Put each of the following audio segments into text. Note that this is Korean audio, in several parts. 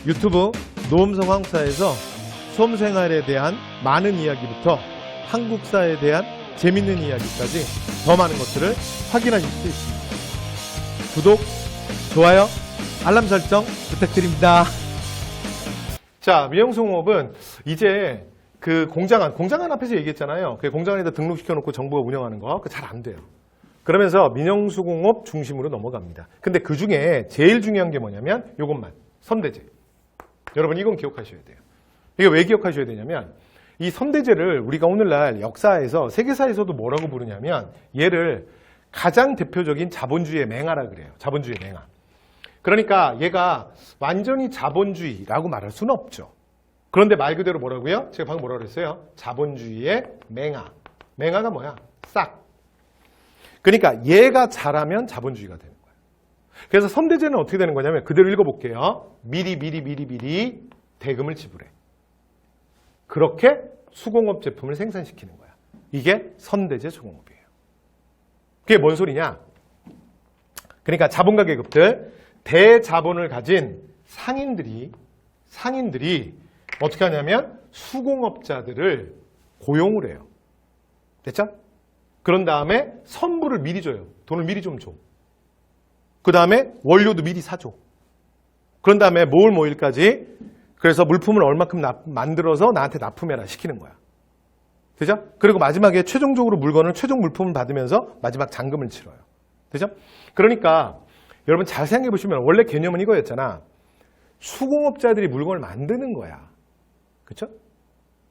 유튜브 노음성 한국사에서 수험생활에 대한 많은 이야기부터 한국사에 대한 재밌는 이야기까지 더 많은 것들을 확인하실 수 있습니다. 구독, 좋아요, 알람 설정 부탁드립니다. 자, 미영수공업은 이제 그 공장안 앞에서 얘기했잖아요. 그 공장안에다 등록시켜놓고 정부가 운영하는 거, 그거 잘 안 돼요. 그러면서 민영수공업 중심으로 넘어갑니다. 근데 그 중에 제일 중요한 게 뭐냐면 이것만, 선대제. 여러분 이건 기억하셔야 돼요. 이게 왜 기억하셔야 되냐면 이 선대제를 우리가 오늘날 역사에서 세계사에서도 뭐라고 부르냐면 얘를 가장 대표적인 자본주의의 맹아라 그래요. 자본주의의 맹아. 그러니까 얘가 완전히 자본주의라고 말할 수는 없죠. 그런데 말 그대로 뭐라고요? 제가 방금 뭐라고 그랬어요? 자본주의의 맹아. 맹아가 뭐야? 싹. 그러니까 얘가 잘하면 자본주의가 되는 거예요. 그래서 선대제는 어떻게 되는 거냐면 그대로 읽어볼게요. 미리 대금을 지불해. 그렇게 수공업 제품을 생산시키는 거야. 이게 선대제 수공업이에요. 그게 뭔 소리냐? 그러니까 자본가 계급들, 대자본을 가진 상인들이 어떻게 하냐면 수공업자들을 고용을 해요. 됐죠? 그런 다음에 선불을 미리 줘요. 돈을 미리 좀 줘. 그 다음에 원료도 미리 사줘. 그런 다음에 모일까지 그래서 물품을 얼마큼 만들어서 나한테 납품해라 시키는 거야. 되죠? 그리고 마지막에 최종적으로 물건을 최종 물품을 받으면서 마지막 잔금을 치러요. 되죠? 그러니까 여러분 잘 생각해 보시면 원래 개념은 이거였잖아. 수공업자들이 물건을 만드는 거야. 그렇죠?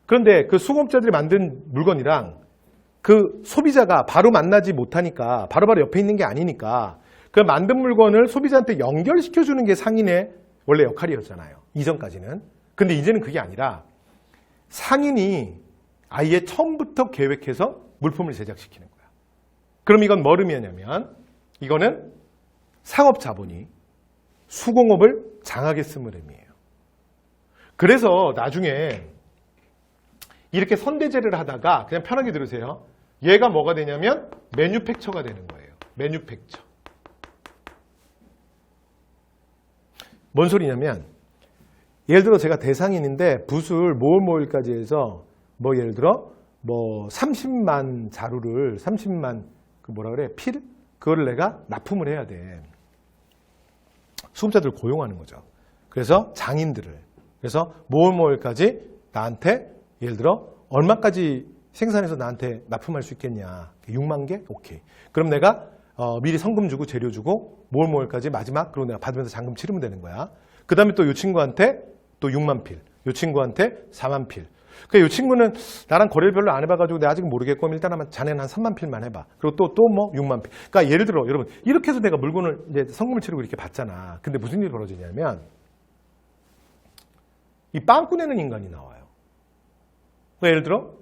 그런데 그 수공업자들이 만든 물건이랑 그 소비자가 바로 만나지 못하니까 바로바로 옆에 있는 게 아니니까 그 만든 물건을 소비자한테 연결시켜주는 게 상인의 원래 역할이었잖아요. 이전까지는. 근데 이제는 그게 아니라 상인이 아예 처음부터 계획해서 물품을 제작시키는 거야. 그럼 이건 뭘 의미하냐면 이거는 상업자본이 수공업을 장하겠음을 의미해요. 그래서 나중에 이렇게 선대제를 하다가 그냥 편하게 들으세요. 얘가 뭐가 되냐면 매뉴팩처가 되는 거예요. 매뉴팩처. 뭔 소리냐면 예를 들어 제가 대상인인데 붓을 모일까지 해서 뭐 예를 들어 뭐 30만 자루를 30만 그 뭐라 그래? 필? 그거를 내가 납품을 해야 돼. 수급자들을 고용하는 거죠. 그래서 장인들을. 그래서 모일까지 나한테 예를 들어 얼마까지 생산해서 나한테 납품할 수 있겠냐. 6만 개? 오케이. 그럼 내가 미리 성금 주고 재료 주고 모일까지 마지막 그리고 내가 받으면서 잔금 치르면 되는 거야. 그 다음에 또 이 친구한테 또 6만 필. 이 친구한테 4만 필. 그러니까 이 친구는 나랑 거래를 별로 안 해봐가지고 내가 아직 모르겠고 일단 자네는 한 3만 필만 해봐. 그리고 또 뭐 6만 필. 그러니까 예를 들어 여러분 이렇게 해서 내가 물건을 이제 성금을 치르고 이렇게 받잖아. 근데 무슨 일이 벌어지냐면 이 빵꾸 내는 인간이 나와요. 그러니까 예를 들어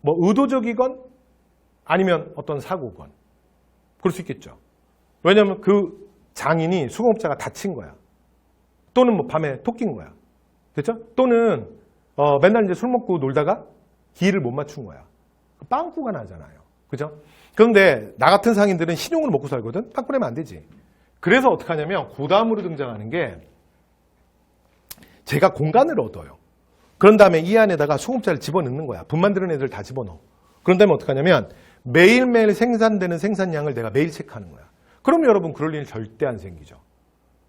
뭐 의도적이건 아니면 어떤 사고건 그럴 수 있겠죠. 왜냐하면 그 장인이 수공업자가 다친 거야. 또는 뭐 밤에 토낀 거야. 됐죠? 또는 맨날 이제 술 먹고 놀다가 기회를 못 맞춘 거야. 빵꾸가 나잖아요. 그죠? 그런데 나 같은 상인들은 신용을 먹고 살거든? 빵꾸 내면 안 되지. 그래서 어떻게 하냐면 그 다음으로 등장하는 게 제가 공간을 얻어요. 그런 다음에 이 안에다가 수공업자를 집어넣는 거야. 분 만드는 애들 다 집어넣어. 그런 다음에 어떻게 하냐면 매일매일 생산되는 생산량을 내가 매일 체크하는 거야. 그럼 여러분 그럴 일 절대 안 생기죠.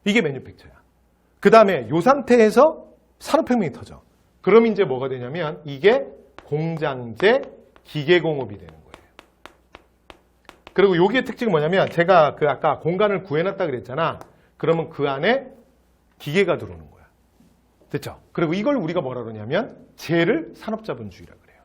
이게 매뉴팩처야. 그 다음에 이 상태에서 산업혁명이 터져. 그럼 이제 뭐가 되냐면 이게 공장제 기계공업이 되는 거예요. 그리고 여기의 특징이 뭐냐면 제가 그 아까 공간을 구해놨다 그랬잖아. 그러면 그 안에 기계가 들어오는 거야. 됐죠? 그리고 이걸 우리가 뭐라 그러냐면 제를 산업자본주의라고 그래요.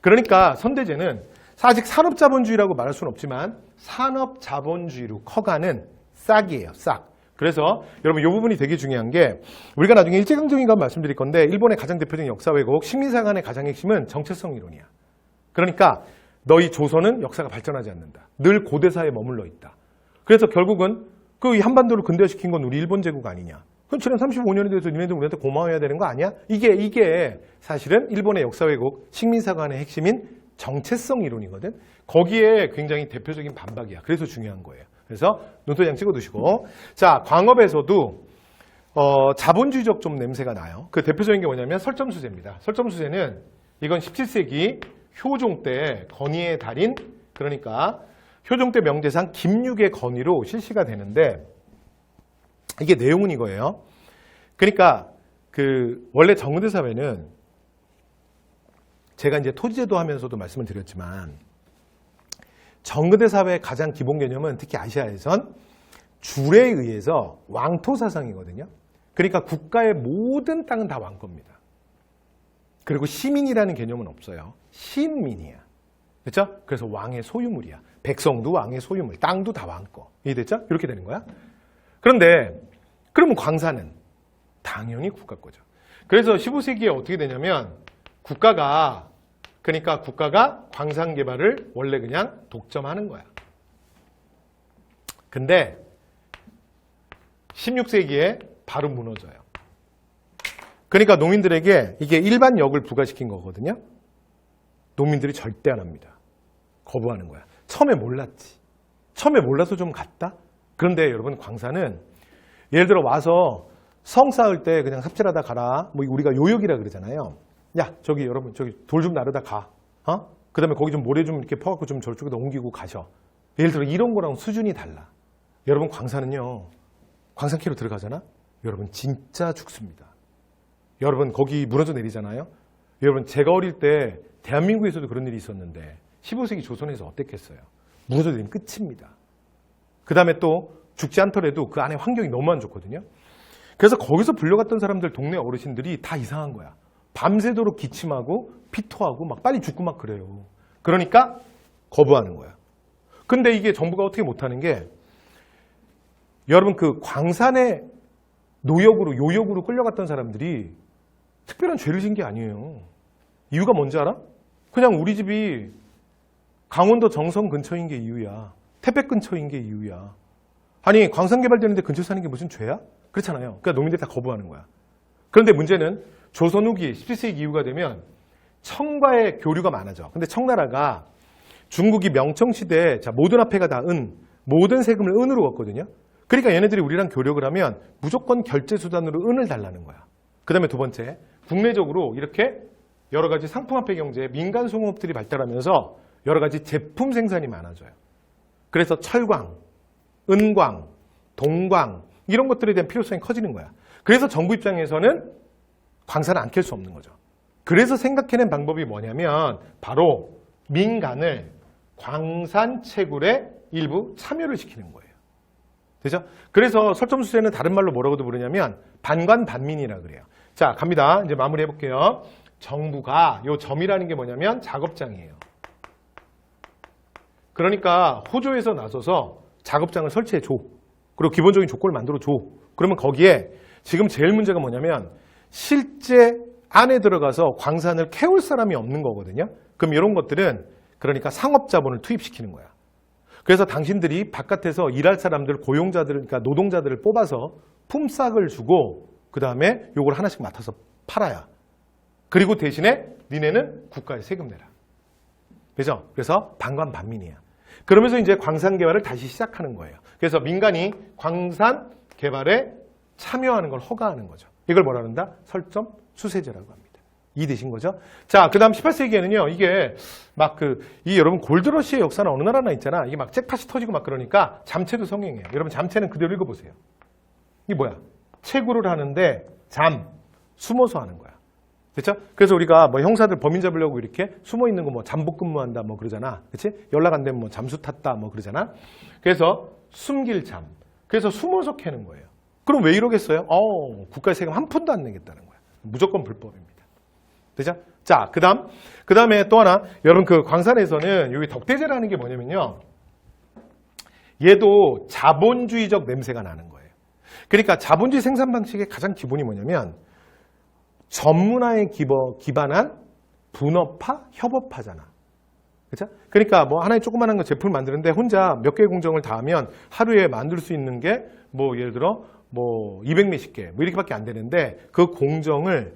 그러니까 선대제는 아직 산업자본주의라고 말할 수는 없지만 산업자본주의로 커가는 싹이에요. 싹. 그래서 여러분 이 부분이 되게 중요한 게 우리가 나중에 일제강점기가 말씀드릴 건데 일본의 가장 대표적인 역사 왜곡 식민사관의 가장 핵심은 정체성 이론이야. 그러니까 너희 조선은 역사가 발전하지 않는다. 늘 고대사에 머물러 있다. 그래서 결국은 그 한반도를 근대화시킨 건 우리 일본 제국 아니냐. 그럼 지난 35년이 돼서 니네들 우리한테 고마워해야 되는 거 아니야? 이게 사실은 일본의 역사 왜곡 식민사관의 핵심인 정체성 이론이거든. 거기에 굉장히 대표적인 반박이야. 그래서 중요한 거예요. 그래서 눈도장 찍어두시고 자 광업에서도 자본주의적 좀 냄새가 나요. 그 대표적인 게 뭐냐면 설점수제입니다. 설점수제는 이건 17세기 효종 때 건의의 달인, 그러니까 효종 때 명대상 김육의 건의로 실시가 되는데, 이게 내용은 이거예요. 그러니까 원래 정근대 사회는 제가 이제 토지제도 하면서도 말씀을 드렸지만, 정근대 사회의 가장 기본 개념은 특히 아시아에선 줄에 의해서 왕토 사상이거든요. 그러니까 국가의 모든 땅은 다 왕겁니다. 그리고 시민이라는 개념은 없어요. 시민이야. 그렇죠? 그래서 왕의 소유물이야. 백성도 왕의 소유물, 땅도 다 왕 거. 이해됐죠? 이렇게 되는 거야. 그런데 그러면 광산은 당연히 국가 거죠. 그래서 15세기에 어떻게 되냐면 국가가 광산 개발을 원래 그냥 독점하는 거야. 근데 16세기에 바로 무너져요. 그러니까 농민들에게 이게 일반 역을 부과시킨 거거든요. 농민들이 절대 안 합니다. 거부하는 거야. 처음에 몰랐지. 처음에 몰라서 좀 갔다? 그런데 여러분, 광산은 예를 들어 와서 성 쌓을 때 그냥 삽질하다 가라. 뭐 우리가 요역이라 그러잖아요. 야, 저기 여러분, 저기 돌 좀 나르다 가. 그 다음에 거기 좀 모래 좀 이렇게 퍼갖고 좀 저쪽에다 옮기고 가셔. 예를 들어 이런 거랑 수준이 달라. 여러분, 광산은요, 광산 캐로 들어가잖아? 여러분, 진짜 죽습니다. 여러분, 거기 무너져 내리잖아요? 여러분, 제가 어릴 때 대한민국에서도 그런 일이 있었는데 15세기 조선에서 어땠겠어요? 무너져 내리면 끝입니다. 그 다음에 또 죽지 않더라도 그 안에 환경이 너무 안 좋거든요. 그래서 거기서 불려갔던 사람들, 동네 어르신들이 다 이상한 거야. 밤새도록 기침하고 피토하고 막 빨리 죽고 막 그래요. 그러니까 거부하는 거야. 근데 이게 정부가 어떻게 못하는 게, 여러분, 그 광산의 노역으로, 요역으로 끌려갔던 사람들이 특별한 죄를 진 게 아니에요. 이유가 뭔지 알아? 그냥 우리 집이 강원도 정선 근처인 게 이유야. 태백 근처인 게 이유야. 아니, 광산 개발되는데 근처 사는 게 무슨 죄야? 그렇잖아요. 그러니까 농민들이 다 거부하는 거야. 그런데 문제는 조선 후기 17세기 이후가 되면 청과의 교류가 많아져. 근데 청나라가 중국이 명청시대에 모든 화폐가 다 모든 세금을 은으로 걷거든요. 그러니까 얘네들이 우리랑 교력을 하면 무조건 결제 수단으로 은을 달라는 거야. 그 다음에 두 번째, 국내적으로 이렇게 여러 가지 상품화폐 경제, 민간 송업들이 발달하면서 여러 가지 제품 생산이 많아져요. 그래서 철광, 은광, 동광 이런 것들에 대한 필요성이 커지는 거야. 그래서 정부 입장에서는 광산을 안 캘 수 없는 거죠. 그래서 생각해낸 방법이 뭐냐면 바로 민간을 광산 채굴에 일부 참여를 시키는 거예요. 되죠? 그래서 설점수제는 다른 말로 뭐라고도 부르냐면 반관반민이라 그래요. 자, 갑니다. 이제 마무리 해볼게요. 정부가, 요 점이라는 게 뭐냐면 작업장이에요. 그러니까 호조에서 나서서 작업장을 설치해줘. 그리고 기본적인 조건을 만들어줘. 그러면 거기에 지금 제일 문제가 뭐냐면 실제 안에 들어가서 광산을 캐올 사람이 없는 거거든요. 그럼 이런 것들은 그러니까 상업자본을 투입시키는 거야. 그래서 당신들이 바깥에서 일할 사람들, 고용자들, 그러니까 노동자들을 뽑아서 품삯을 주고 그 다음에 요걸 하나씩 맡아서 팔아야. 그리고 대신에 니네는 국가에 세금 내라. 그죠? 그래서 반관반민이야. 그러면서 이제 광산 개발을 다시 시작하는 거예요. 그래서 민간이 광산 개발에 참여하는 걸 허가하는 거죠. 이걸 뭐라 그런다? 설점 수세제라고 합니다. 이해되신 거죠? 자, 그 다음 18세기에는요, 이게 막 이 여러분 골드러시의 역사는 어느 나라나 있잖아. 이게 막 잭팟이 터지고 막 그러니까 잠체도 성행해요. 여러분 잠체는 그대로 읽어보세요. 이게 뭐야? 채굴을 하는데 숨어서 하는 거야. 됐죠? 그래서 우리가 뭐 형사들 범인 잡으려고 이렇게 숨어 있는 거 뭐 잠복 근무한다 뭐 그러잖아. 그치? 연락 안 되면 뭐 잠수 탔다 뭐 그러잖아. 그래서 숨길 잠. 그래서 숨어서 캐는 거예요. 그럼 왜 이러겠어요? 국가의 세금 한 푼도 안 내겠다는 거야. 무조건 불법입니다. 되죠? 자, 그 다음에 또 하나, 여러분 그 광산에서는 여기 덕대제라는 게 뭐냐면요. 얘도 자본주의적 냄새가 나는 거예요. 그러니까 자본주의 생산 방식의 가장 기본이 뭐냐면 전문화에 기반한 분업화, 협업화잖아. 그렇죠? 그러니까 뭐 하나의 조그만한 거 제품을 만드는데 혼자 몇 개의 공정을 다 하면 하루에 만들 수 있는 게 뭐 예를 들어 뭐 200몇십 개 뭐 이렇게밖에 안 되는데 그 공정을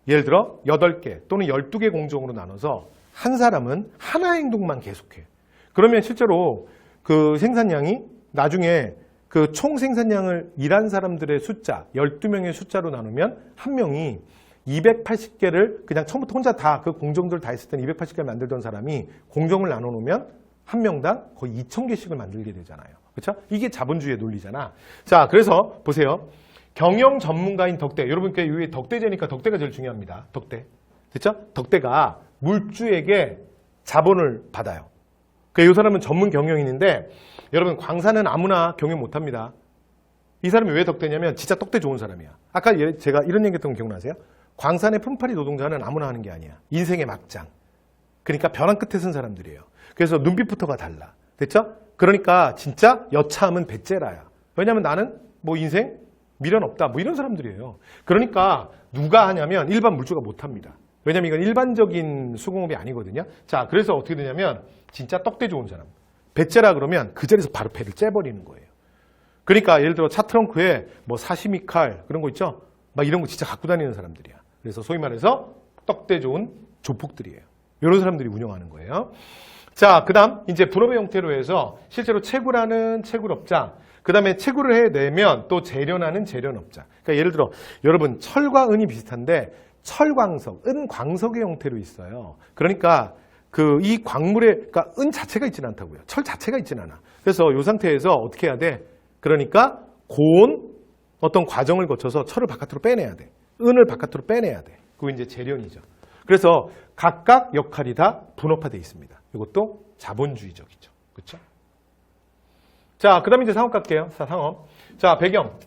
예를 들어 8개 또는 12개 공정으로 나눠서 한 사람은 하나의 행동만 계속해. 그러면 실제로 그 생산량이 나중에 그 총 생산량을 일한 사람들의 숫자 12명의 숫자로 나누면 한 명이 280개를 그냥 처음부터 혼자 다 그 공정들 다 했을 때는 280개를 만들던 사람이 공정을 나눠놓으면 한 명당 거의 2,000개씩을 만들게 되잖아요. 그렇죠? 이게 자본주의의 논리잖아. 자, 그래서 보세요. 경영 전문가인 덕대. 여러분께 위에 덕대제니까 덕대가 제일 중요합니다. 덕대. 됐죠? 덕대가 물주에게 자본을 받아요. 그러니까 이 사람은 전문 경영인인데 여러분 광산은 아무나 경영 못합니다. 이 사람이 왜 덕대냐면 진짜 덕대 좋은 사람이야. 아까 제가 이런 얘기했던 거 기억나세요? 광산의 품팔이 노동자는 아무나 하는 게 아니야. 인생의 막장. 그러니까 벼랑 끝에 쓴 사람들이에요. 그래서 눈빛부터가 달라. 됐죠? 그러니까 진짜 여차하면 배째라야. 왜냐면 나는 뭐 인생 미련 없다. 뭐 이런 사람들이에요. 그러니까 누가 하냐면 일반 물주가 못합니다. 왜냐면 이건 일반적인 수공업이 아니거든요. 자, 그래서 어떻게 되냐면 진짜 떡대 좋은 사람. 배째라 그러면 그 자리에서 바로 배를 째버리는 거예요. 그러니까 예를 들어 차 트렁크에 뭐 사시미 칼 그런 거 있죠? 막 이런 거 진짜 갖고 다니는 사람들이야. 그래서 소위 말해서 떡대 좋은 조폭들이에요. 이런 사람들이 운영하는 거예요. 자, 그 다음 이제 분업의 형태로 해서 실제로 채굴하는 채굴업자, 그 다음에 채굴을 해내면 또 재련하는 재련업자. 그러니까 예를 들어 여러분 철과 은이 비슷한데 철광석, 은광석의 형태로 있어요. 그러니까 이 광물에, 그러니까 은 자체가 있지는 않다고요. 철 자체가 있지는 않아. 그래서 이 상태에서 어떻게 해야 돼? 그러니까 고온 어떤 과정을 거쳐서 철을 바깥으로 빼내야 돼. 은을 바깥으로 빼내야 돼. 그거 이제 재련이죠. 그래서 각각 역할이 다 분업화되어 있습니다. 이것도 자본주의적이죠. 그렇죠? 자, 그 다음에 이제 상업 갈게요. 상업. 자, 배경.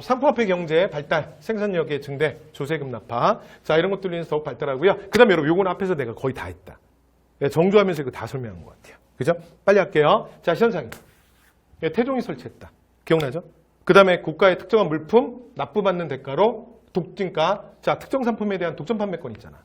상품화폐 경제 발달, 생산력의 증대, 조세금 납파. 자, 이런 것들로 인해서 더욱 발달하고요. 그 다음에 여러분, 요거는 앞에서 내가 거의 다 했다. 정주하면서 이거 다 설명한 것 같아요. 그죠? 빨리 할게요. 자, 시현상이. 태종이 설치했다. 기억나죠? 그 다음에 국가의 특정한 물품, 납부받는 대가로 독점가. 자, 특정 상품에 대한 독점 판매권 있잖아.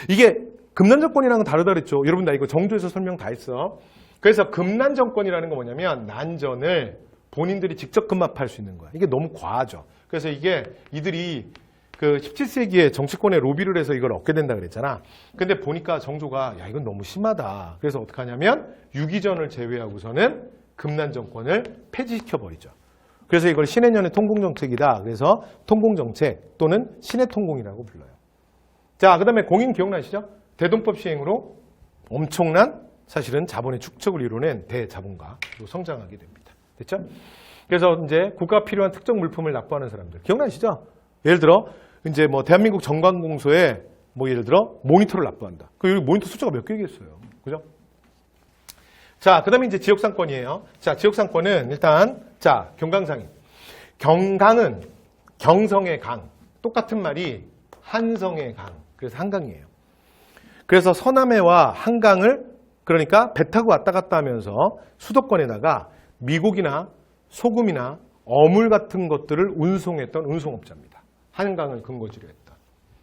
이게 금난정권이랑은 다르다 그랬죠. 여러분, 나 이거 정주에서 설명 다 했어. 그래서 금난정권이라는 건 뭐냐면 난전을 본인들이 직접 금납할 수 있는 거야. 이게 너무 과하죠. 그래서 이들이 그 17세기에 정치권에 로비를 해서 이걸 얻게 된다 그랬잖아. 근데 보니까 정조가 야, 이건 너무 심하다. 그래서 어떻게 하냐면 유기전을 제외하고서는 금난정권을 폐지시켜버리죠. 그래서 이걸 신해년의 통공정책이다. 그래서 통공정책 또는 신해통공이라고 불러요. 자, 그 다음에 공인 기억나시죠? 대동법 시행으로 엄청난 사실은 자본의 축적을 이뤄낸 대자본가로 성장하게 됩니다. 됐죠? 그래서 이제 국가가 필요한 특정 물품을 납부하는 사람들. 기억나시죠? 예를 들어, 이제 뭐 대한민국 정관공소에 뭐 예를 들어 모니터를 납부한다. 그 여기 모니터 숫자가 몇 개겠어요. 그죠? 자, 그 다음에 이제 지역상권이에요. 자, 지역상권은 일단, 자, 경강상인. 경강은 경성의 강. 똑같은 말이 한성의 강. 그래서 한강이에요. 그래서 서남해와 한강을 그러니까 배 타고 왔다 갔다 하면서 수도권에다가 미국이나 소금이나 어물 같은 것들을 운송했던 운송업자입니다. 한강을 근거지로 했던.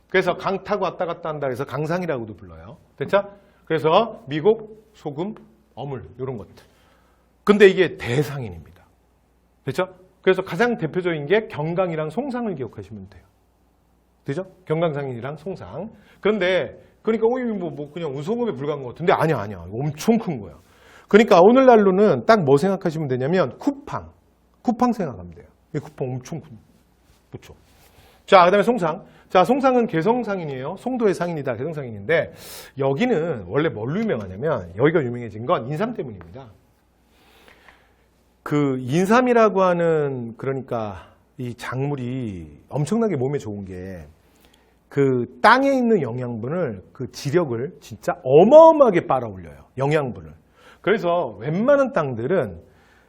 그래서 강 타고 왔다 갔다 한다 해서 강상이라고도 불러요. 됐죠? 그래서 미국, 소금, 어물 이런 것들. 근데 이게 대상인입니다. 됐죠? 그래서 가장 대표적인 게 경강이랑 송상을 기억하시면 돼요. 되죠? 경강상인이랑 송상. 그런데 그러니까 뭐 그냥 운송업에 불과한 것 같은데 아니야. 엄청 큰 거야. 그러니까 오늘날로는 딱 뭐 생각하시면 되냐면 쿠팡 생각하면 돼요. 이 쿠팡 엄청 큰. 그렇죠. 자, 그다음에 송상. 자, 송상은 개성상인이에요. 송도의 상인이다. 개성상인인데 여기는 원래 뭘로 유명하냐면 여기가 유명해진 건 인삼 때문입니다. 그 인삼이라고 하는 그러니까 이 작물이 엄청나게 몸에 좋은 게 그 땅에 있는 영양분을 그 지력을 진짜 어마어마하게 빨아올려요. 영양분을. 그래서 웬만한 땅들은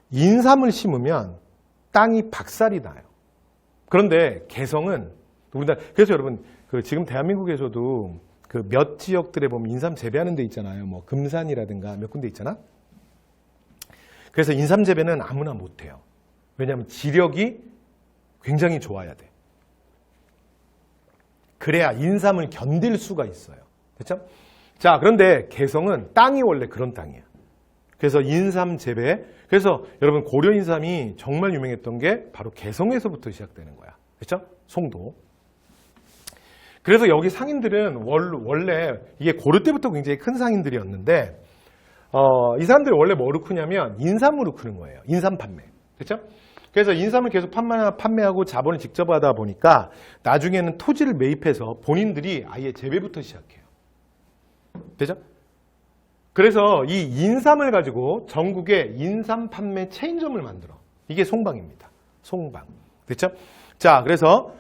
인삼을 심으면 땅이 박살이 나요. 그런데 개성은 우리나라 그래서 여러분 그 지금 대한민국에서도 그 몇 지역들에 보면 인삼 재배하는 데 있잖아요. 뭐 금산이라든가 몇 군데 있잖아. 그래서 인삼 재배는 아무나 못 해요. 왜냐하면 지력이 굉장히 좋아야 돼. 그래야 인삼을 견딜 수가 있어요. 됐죠? 자, 그런데 개성은 땅이 원래 그런 땅이야. 그래서 인삼 재배. 그래서 여러분 고려 인삼이 정말 유명했던 게 바로 개성에서부터 시작되는 거야. 그렇죠? 송도. 그래서 여기 상인들은 원래 이게 고려 때부터 굉장히 큰 상인들이었는데 이 사람들이 원래 뭐로 크냐면 인삼으로 크는 거예요. 인삼 판매. 그렇죠? 그래서 인삼을 계속 판매하고 자본을 직접 하다 보니까 나중에는 토지를 매입해서 본인들이 아예 재배부터 시작해요. 되죠? 그래서 이 인삼을 가지고 전국에 인삼 판매 체인점을 만들어. 이게 송방입니다. 송방. 됐죠? 자, 그래서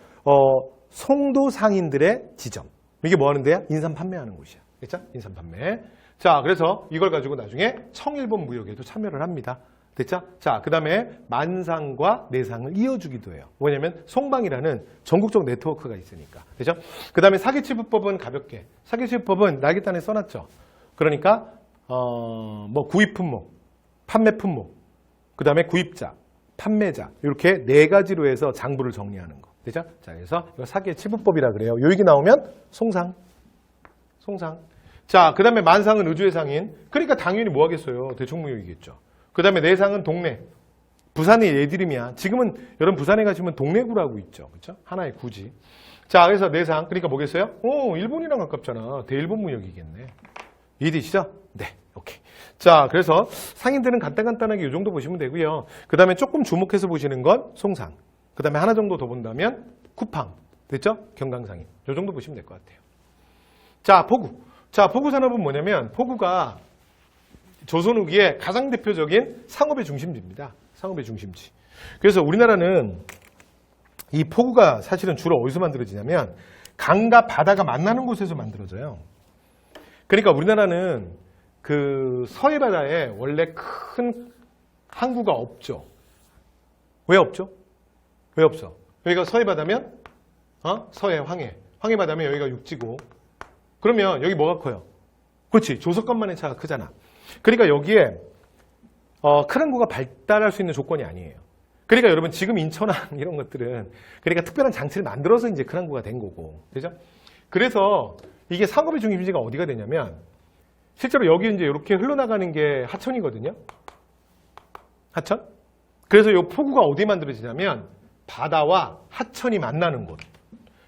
송도 상인들의 지점. 이게 뭐 하는데요? 인삼 판매하는 곳이야. 됐죠? 인삼 판매. 자, 그래서 이걸 가지고 나중에 청일본 무역에도 참여를 합니다. 됐죠? 자, 그 다음에 만상과 내상을 이어주기도 해요. 뭐냐면 송방이라는 전국적 네트워크가 있으니까. 그죠? 그 다음에 사기치부법은 가볍게. 사기치부법은 날개단에 써놨죠. 그러니까 뭐 구입 품목, 판매 품목, 그 다음에 구입자, 판매자 이렇게 네 가지로 해서 장부를 정리하는 거. 되죠? 자, 그래서 이거 사기의 치부법이라 그래요. 요 얘기 나오면 송상. 자, 그 다음에 만상은 의주의 상인. 그러니까 당연히 뭐 하겠어요? 대청무역이겠죠. 그 다음에 내상은 동네. 부산의 예드림이야. 지금은 여러분 부산에 가시면 동래구라고 있죠. 그렇죠? 하나의 구지. 자, 그래서 내상. 그러니까 뭐겠어요? 일본이랑 가깝잖아. 대일본 무역이겠네. 이해되시죠? 네. 오케이. 자, 그래서 상인들은 간단하게 이 정도 보시면 되고요. 그 다음에 조금 주목해서 보시는 건 송상. 그 다음에 하나 정도 더 본다면 쿠팡. 됐죠? 경강상인. 이 정도 보시면 될 것 같아요. 자, 포구. 자, 포구 산업은 뭐냐면 포구가 조선 후기에 가장 대표적인 상업의 중심지입니다. 상업의 중심지. 그래서 우리나라는 이 포구가 사실은 주로 어디서 만들어지냐면 강과 바다가 만나는 곳에서 만들어져요. 그러니까 우리나라는 그 서해 바다에 원래 큰 항구가 없죠. 왜 없죠? 왜 없어? 여기가 서해 바다면 서해, 황해 바다면 여기가 육지고 그러면 여기 뭐가 커요? 그렇지. 조석간만의 차가 크잖아. 그러니까 여기에 큰 항구가 발달할 수 있는 조건이 아니에요. 그러니까 여러분 지금 인천항 이런 것들은 그러니까 특별한 장치를 만들어서 이제 큰 항구가 된 거고. 그죠? 그래서 이게 상업의 중심지가 어디가 되냐면 실제로 여기 이제 이렇게 흘러나가는 게 하천이거든요. 하천? 그래서 이 포구가 어디에 만들어지냐면 바다와 하천이 만나는 곳.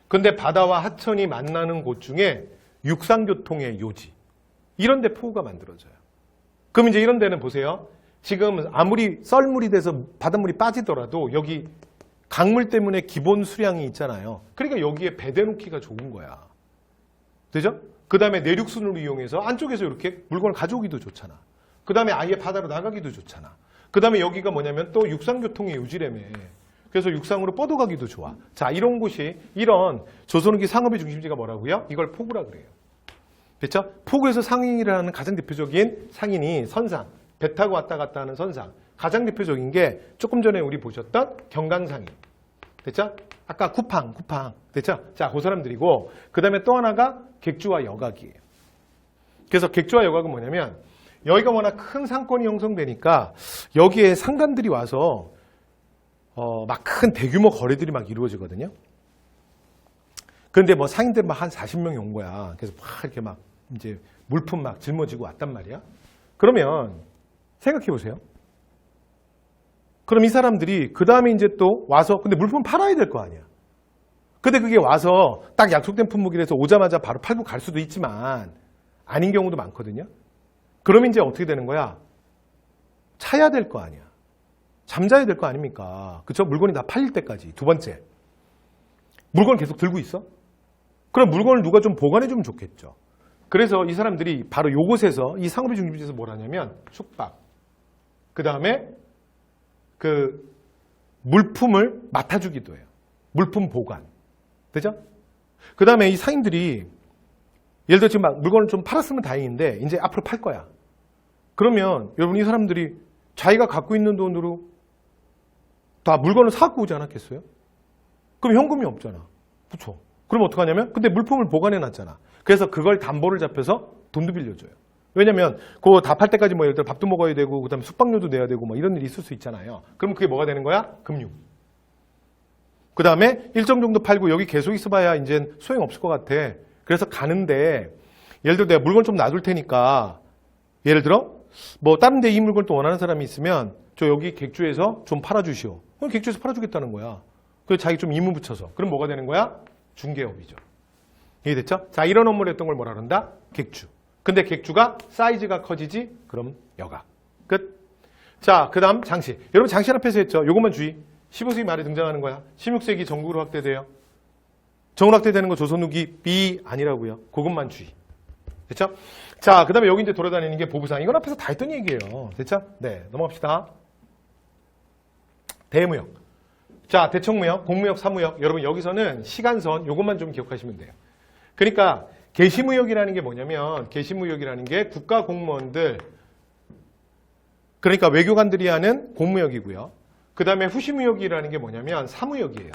근데 바다와 하천이 만나는 곳 중에 육상교통의 요지. 이런 데 포구가 만들어져요. 그럼 이제 이런 데는 보세요. 지금 아무리 썰물이 돼서 바닷물이 빠지더라도 여기 강물 때문에 기본 수량이 있잖아요. 그러니까 여기에 배대 놓기가 좋은 거야. 되죠? 그 다음에 내륙순으로 이용해서 안쪽에서 이렇게 물건을 가져오기도 좋잖아. 그 다음에 아예 바다로 나가기도 좋잖아. 그 다음에 여기가 뭐냐면 또 육상교통의 요지라며. 그래서 육상으로 뻗어가기도 좋아. 자, 이런 곳이 이런 조선후기 상업의 중심지가 뭐라고요? 이걸 포구라 그래요. 그렇죠? 포구에서 상인이라는 가장 대표적인 상인이 선상, 배 타고 왔다 갔다 하는 선상. 가장 대표적인 게 조금 전에 우리 보셨던 경강상인. 됐죠? 아까 쿠팡. 됐죠? 자, 그 사람들이고 그 다음에 또 하나가 객주와 여각이에요. 그래서 객주와 여각은 뭐냐면 여기가 워낙 큰 상권이 형성되니까 여기에 상단들이 와서 막 큰 대규모 거래들이 막 이루어지거든요. 그런데 뭐 상인들 막 한 40명이 온 거야. 그래서 막 이렇게 막 이제 물품 막 짊어지고 왔단 말이야. 그러면 생각해 보세요. 그럼 이 사람들이 그 다음에 이제 또 와서 근데 물품 팔아야 될 거 아니야. 근데 그게 와서 딱 약속된 품목이라서 오자마자 바로 팔고 갈 수도 있지만 아닌 경우도 많거든요. 그러면 이제 어떻게 되는 거야? 차야 될 거 아니야. 잠자야 될 거 아닙니까? 그쵸? 물건이 다 팔릴 때까지. 두 번째. 물건을 계속 들고 있어? 그럼 물건을 누가 좀 보관해주면 좋겠죠. 그래서 이 사람들이 바로 요곳에서 이 상업의 중심지에서 뭘 하냐면 숙박. 그 다음에 그 물품을 맡아주기도 해요. 물품 보관. 되죠? 그 다음에 이 상인들이 예를 들어 지금 막 물건을 좀 팔았으면 다행인데 이제 앞으로 팔 거야. 그러면 여러분 이 사람들이 자기가 갖고 있는 돈으로 다 물건을 사갖고 오지 않았겠어요? 그럼 현금이 없잖아. 그렇죠? 그럼 어떡하냐면 근데 물품을 보관해 놨잖아. 그래서 그걸 담보를 잡혀서 돈도 빌려줘요. 왜냐면 그거 다 팔 때까지 뭐 예를 들어 밥도 먹어야 되고 그다음에 숙박료도 내야 되고 뭐 이런 일이 있을 수 있잖아요. 그럼 그게 뭐가 되는 거야? 금융. 그 다음에 일정 정도 팔고 여기 계속 있어봐야 이제 소용없을 것 같아. 그래서 가는데 예를 들어 내가 물건 좀 놔둘 테니까 예를 들어 뭐 다른 데 이 물건 또 원하는 사람이 있으면 저 여기 객주에서 좀 팔아주시오. 그럼 객주에서 팔아주겠다는 거야. 그래서 자기 좀 임무 붙여서. 그럼 뭐가 되는 거야? 중개업이죠. 이해됐죠? 자, 이런 업무를 했던 걸 뭐라 그런다? 객주. 근데 객주가 사이즈가 커지지? 그럼 여각. 끝. 자, 그 다음 장씨. 여러분 장씨 앞에서 했죠? 요것만 주의. 15세기 말에 등장하는 거야. 16세기 전국으로 확대돼요. 정으로 확대되는 거 조선 후기 B 아니라고요. 그것만 주의. 됐죠? 자, 그 다음에 여기 이제 돌아다니는 게 보부상. 이건 앞에서 다 했던 얘기예요. 됐죠? 네, 넘어갑시다. 대무역. 자, 대청무역, 공무역, 사무역. 여러분 여기서는 시간선 요것만 좀 기억하시면 돼요. 그러니까 계시무역이라는 게 뭐냐면 계시무역이라는 게 국가 공무원들 그러니까 외교관들이 하는 공무역이고요. 그 다음에 후시무역이라는 게 뭐냐면 사무역이에요.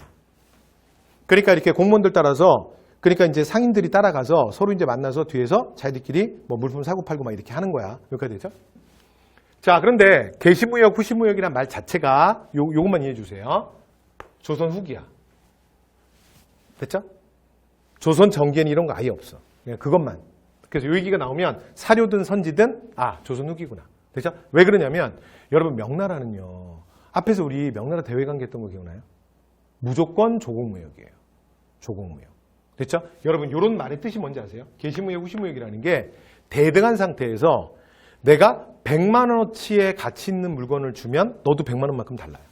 그러니까 이렇게 공무원들 따라서 그러니까 이제 상인들이 따라가서 서로 이제 만나서 뒤에서 자기들끼리 뭐 물품 사고 팔고 막 이렇게 하는 거야. 이렇게 되죠? 자, 그런데 계시무역, 후시무역이란 말 자체가 요것만 이해해 주세요. 조선 후기야. 됐죠? 조선 전기에는 이런 거 아예 없어. 그냥 그것만. 그래서 요 얘기가 나오면 사료든 선지든 조선 후기구나. 됐죠? 왜 그러냐면 여러분 명나라는요. 앞에서 우리 명나라 대외관계 했던 거 기억나요? 무조건 조공무역이에요. 조공무역. 됐죠? 여러분 이런 말의 뜻이 뭔지 아세요? 계시무역, 후시무역이라는 게 대등한 상태에서 내가 100만 원어치의 가치 있는 물건을 주면 너도 100만 원만큼 달라요.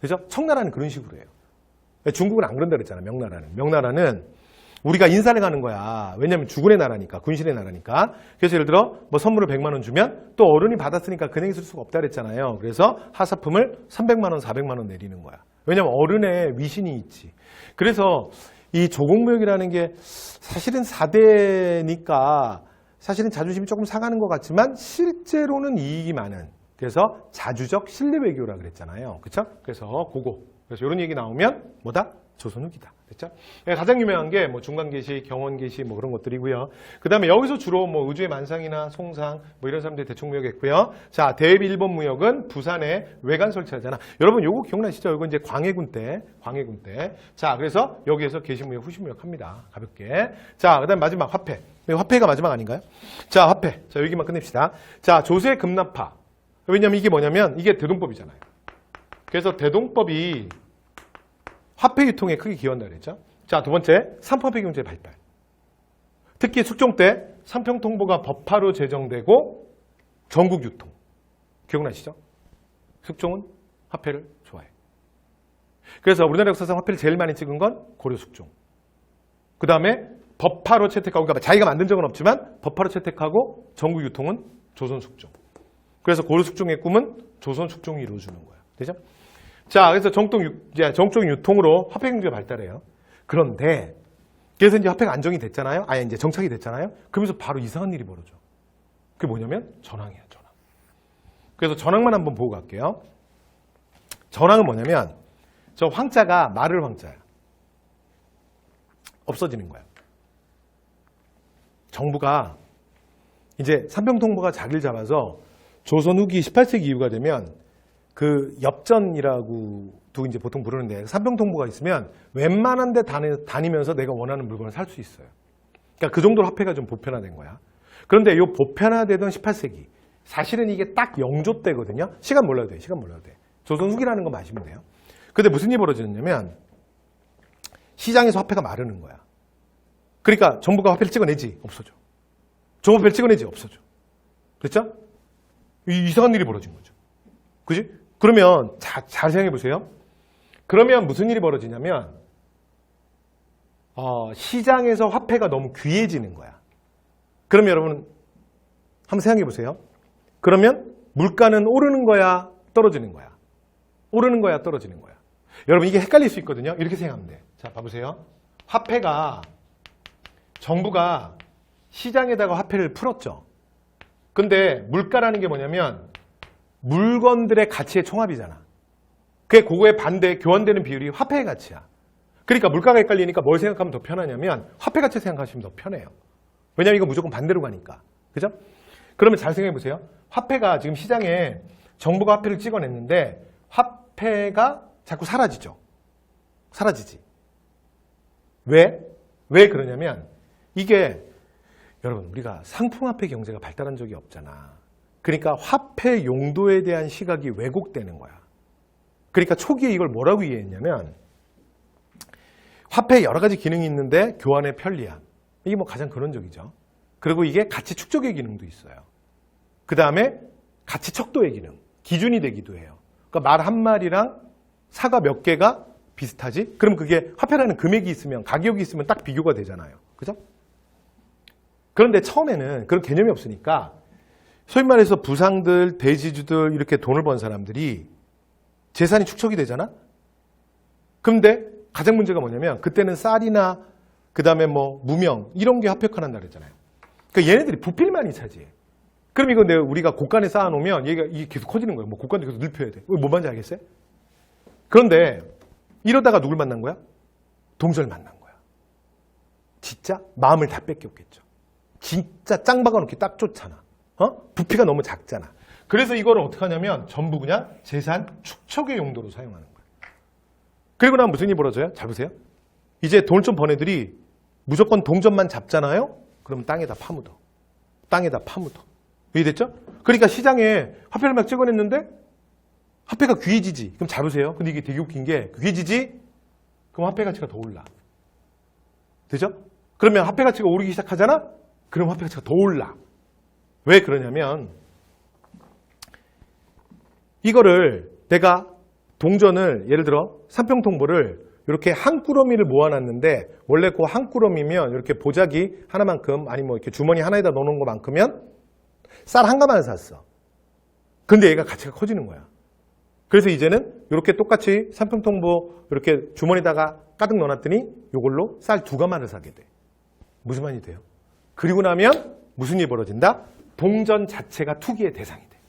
그죠? 청나라는 그런 식으로 해요. 중국은 안 그런다 그랬잖아. 명나라는 우리가 인사를 가는 거야. 왜냐하면 주군의 나라니까, 군신의 나라니까. 그래서 예를 들어 뭐 선물을 100만 원 주면 또 어른이 받았으니까 금액이 쓸 수가 없다 그랬잖아요. 그래서 하사품을 300만 원, 400만 원 내리는 거야. 왜냐하면 어른의 위신이 있지. 그래서 이 조공무역이라는 게 사실은 4대니까 사실은 자존심이 조금 상하는 것 같지만 실제로는 이익이 많은 그래서 자주적 신뢰 외교라 그랬잖아요. 그렇죠? 그래서 그래서 이런 얘기 나오면 뭐다? 조선 후기다. 됐죠? 가장 유명한 게 뭐 중간계시, 경원계시 뭐 그런 것들이고요. 그다음에 여기서 주로 뭐 의주의 만상이나 송상 뭐 이런 사람들이 대청무역했고요. 자, 대비 일본 무역은 부산에 외관 설치하잖아. 여러분 요거 기억나시죠? 이거 이제 광해군 때. 자, 그래서 여기에서 계시무역, 후시무역 합니다. 가볍게. 자, 그다음 마지막 화폐. 화폐가 마지막 아닌가요? 자, 화폐. 자, 여기만 끝냅시다. 자, 조세 급납파. 왜냐면 이게 뭐냐면 이게 대동법이잖아요. 그래서 대동법이 화폐 유통에 크게 기여한다 그랬죠. 자, 두 번째, 삼포화폐 경제 발달. 특히 숙종 때 삼평통보가 법화로 제정되고 전국 유통. 기억나시죠? 숙종은 화폐를 좋아해. 그래서 우리나라 역사상 화폐를 제일 많이 찍은 건 고려 숙종. 그 다음에 법화로 채택하고, 그러니까 자기가 만든 적은 없지만 법화로 채택하고 전국 유통은 조선 숙종. 그래서 고려 숙종의 꿈은 조선 숙종이 이루어주는 거예요. 되죠? 자, 그래서 정통 유통으로 화폐 경제가 발달해요. 그런데 그래서 이제 화폐가 안정이 됐잖아요. 이제 정착이 됐잖아요. 그러면서 바로 이상한 일이 벌어져. 그게 뭐냐면 전황이에요, 전황. 그래서 전황만 한번 보고 갈게요. 전황은 뭐냐면 저 황자가 말을 황자야. 없어지는 거야. 정부가 이제 삼평통보가 자리를 잡아서 조선 후기 18세기 이후가 되면 그 엽전이라고도 이제 보통 부르는데 삼평통보가 있으면 웬만한 데 다니면서 내가 원하는 물건을 살 수 있어요. 그러니까 그 정도로 화폐가 좀 보편화된 거야. 그런데 이 보편화되던 18세기 사실은 이게 딱 영조 때거든요. 시간 몰라도 돼. 조선 후기라는 거 마시면 돼요. 근데 무슨 일이 벌어졌냐면 시장에서 화폐가 마르는 거야. 그러니까 정부가 화폐를 찍어내지 없어져. 정부화폐를 찍어내지 없어져. 됐죠? 이상한 일이 벌어진 거죠. 그지? 그러면 잘 생각해 보세요. 그러면 무슨 일이 벌어지냐면 시장에서 화폐가 너무 귀해지는 거야. 그러면 여러분 한번 생각해 보세요. 그러면 물가는 오르는 거야, 떨어지는 거야? 오르는 거야, 떨어지는 거야? 여러분 이게 헷갈릴 수 있거든요. 이렇게 생각하면 돼. 자, 봐보세요. 화폐가 정부가 시장에다가 화폐를 풀었죠. 근데 물가라는 게 뭐냐면 물건들의 가치의 총합이잖아. 그거에 반대 교환되는 비율이 화폐의 가치야. 그러니까 물가가 헷갈리니까 뭘 생각하면 더 편하냐면 화폐 가치 생각하시면 더 편해요. 왜냐면 이거 무조건 반대로 가니까. 그죠? 그러면 잘 생각해 보세요. 화폐가 지금 시장에 정부가 화폐를 찍어냈는데 화폐가 자꾸 사라지죠. 사라지지. 왜? 왜 그러냐면 이게 여러분 우리가 상품화폐 경제가 발달한 적이 없잖아. 그러니까 화폐 용도에 대한 시각이 왜곡되는 거야. 그러니까 초기에 이걸 뭐라고 이해했냐면 화폐에 여러 가지 기능이 있는데 교환의 편리함. 이게 뭐 가장 근원적이죠. 그리고 이게 가치 축적의 기능도 있어요. 그 다음에 가치 척도의 기능, 기준이 되기도 해요. 그러니까 말 한 마리랑 사과 몇 개가 비슷하지? 그럼 그게 화폐라는 금액이 있으면, 가격이 있으면 딱 비교가 되잖아요. 그죠? 그런데 처음에는 그런 개념이 없으니까 소위 말해서 부상들, 대지주들 이렇게 돈을 번 사람들이 재산이 축적이 되잖아? 그런데 가장 문제가 뭐냐면 그때는 쌀이나 그 다음에 뭐 무명 이런 게 합격한다 그랬잖아요. 그러니까 얘네들이 부필만이 차지해. 그럼 이거 우리가 곡간에 쌓아놓으면 이게 계속 커지는 거예요. 뭐 곡간도 계속 늙혀야 돼. 뭔 말인지 알겠어요? 그런데 이러다가 누굴 만난 거야? 동전을 만난 거야. 진짜 마음을 다 뺏겼겠죠. 진짜 짱 박아놓기 딱 좋잖아. 부피가 너무 작잖아. 그래서 이거를 어떻게 하냐면 전부 그냥 재산 축적의 용도로 사용하는 거야. 그리고 나면 무슨 일이 벌어져요? 잘 보세요. 이제 돈을 좀 번 애들이 무조건 동전만 잡잖아요? 그럼 땅에다 파묻어. 땅에다 파묻어. 이해됐죠? 그러니까 시장에 화폐를 막 찍어냈는데 화폐가 귀해지지. 그럼 잘 보세요. 근데 이게 되게 웃긴 게 귀해지지? 그럼 화폐 가치가 더 올라. 되죠? 그러면 화폐 가치가 오르기 시작하잖아? 그럼 화폐 가치가 더 올라. 왜 그러냐면 이거를 내가 동전을 예를 들어 삼평통보를 이렇게 한 꾸러미를 모아놨는데 원래 그 한 꾸러미면 이렇게 보자기 하나만큼 아니 뭐 이렇게 주머니 하나에다 넣어놓은 것만큼면 쌀 한 가마를 샀어. 근데 얘가 가치가 커지는 거야. 그래서 이제는 이렇게 똑같이 삼평통보 이렇게 주머니다가 가득 넣어놨더니 이걸로 쌀 2가마를 사게 돼. 무슨 말이 돼요? 그리고 나면 무슨 일이 벌어진다? 동전 자체가 투기의 대상이 돼.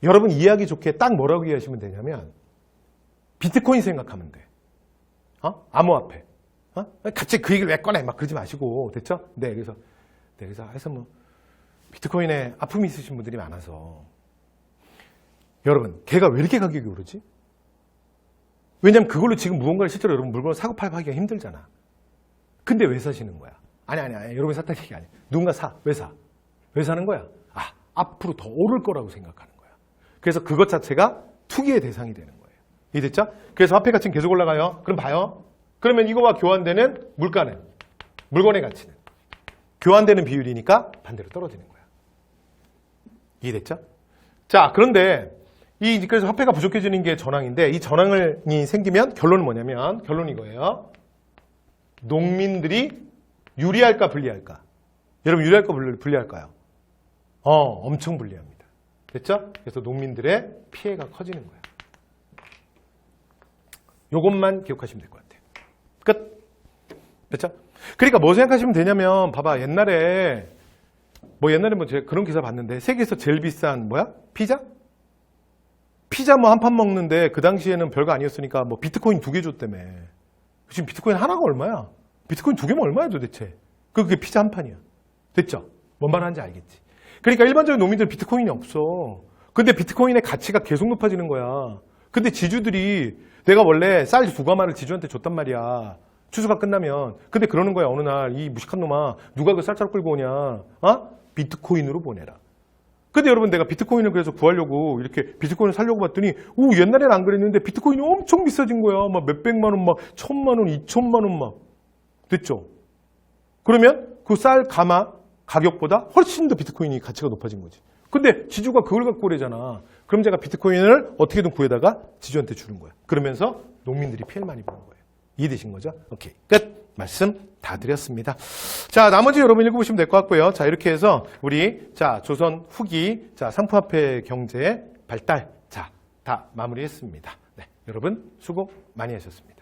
여러분 이해하기 좋게 딱 뭐라고 이해하시면 되냐면 비트코인 생각하면 돼. 암호화폐. 갑자기 그 얘기를 왜 꺼내? 막 그러지 마시고. 됐죠? 네, 그래서 해서 뭐 비트코인에 아픔이 있으신 분들이 많아서 여러분 걔가 왜 이렇게 가격이 오르지? 왜냐면 그걸로 지금 무언가를 실제로 여러분 물건을 사고 팔고 하기가 힘들잖아. 근데 왜 사시는 거야? 아니 여러분이 샀다는 얘기 아니야. 누군가 사. 왜 사? 왜 사는 거야? 앞으로 더 오를 거라고 생각하는 거야. 그래서 그것 자체가 투기의 대상이 되는 거예요. 이해됐죠? 그래서 화폐 가치는 계속 올라가요. 그럼 봐요. 그러면 이거와 교환되는 물가는, 물건의 가치는 교환되는 비율이니까 반대로 떨어지는 거야. 이해됐죠? 자, 그런데 그래서 화폐가 부족해지는 게 전황인데 이 전황이 생기면 결론은 뭐냐면 결론이 이거예요. 농민들이 유리할까 불리할까? 여러분 유리할까 불리할까요? 엄청 불리합니다. 됐죠? 그래서 농민들의 피해가 커지는 거예요. 요것만 기억하시면 될 것 같아요. 끝. 됐죠? 그러니까 뭐 생각하시면 되냐면 봐봐 옛날에 제가 그런 기사 봤는데 세계에서 제일 비싼 피자? 피자 뭐 한 판 먹는데 그 당시에는 별거 아니었으니까 뭐 비트코인 2개 줬다며. 지금 비트코인 하나가 얼마야? 비트코인 2개면 얼마야 도대체? 그게 피자 한 판이야. 됐죠? 뭔 말 하는지 알겠지? 그러니까 일반적인 농민들은 비트코인이 없어. 근데 비트코인의 가치가 계속 높아지는 거야. 근데 지주들이 내가 원래 쌀 2가마를 지주한테 줬단 말이야. 추수가 끝나면. 근데 그러는 거야. 어느 날 이 무식한 놈아 누가 그 쌀차로 끌고 오냐? 비트코인으로 보내라. 근데 여러분 내가 비트코인을 그래서 구하려고 이렇게 비트코인을 살려고 봤더니 옛날에는 안 그랬는데 비트코인이 엄청 비싸진 거야. 막 몇백만 원, 막 1,000만 원, 2,000만 원 막. 됐죠? 그러면 그 쌀 가마 가격보다 훨씬 더 비트코인이 가치가 높아진 거지. 근데 지주가 그걸 갖고 오래잖아. 그럼 제가 비트코인을 어떻게든 구해다가 지주한테 주는 거야. 그러면서 농민들이 피해를 많이 보는 거예요. 이해되신 거죠? 오케이. 끝. 말씀 다 드렸습니다. 자, 나머지 여러분 읽어보시면 될 것 같고요. 자, 이렇게 해서 우리 조선 후기 상품화폐 경제 발달 다 마무리했습니다. 네, 여러분 수고 많이 하셨습니다.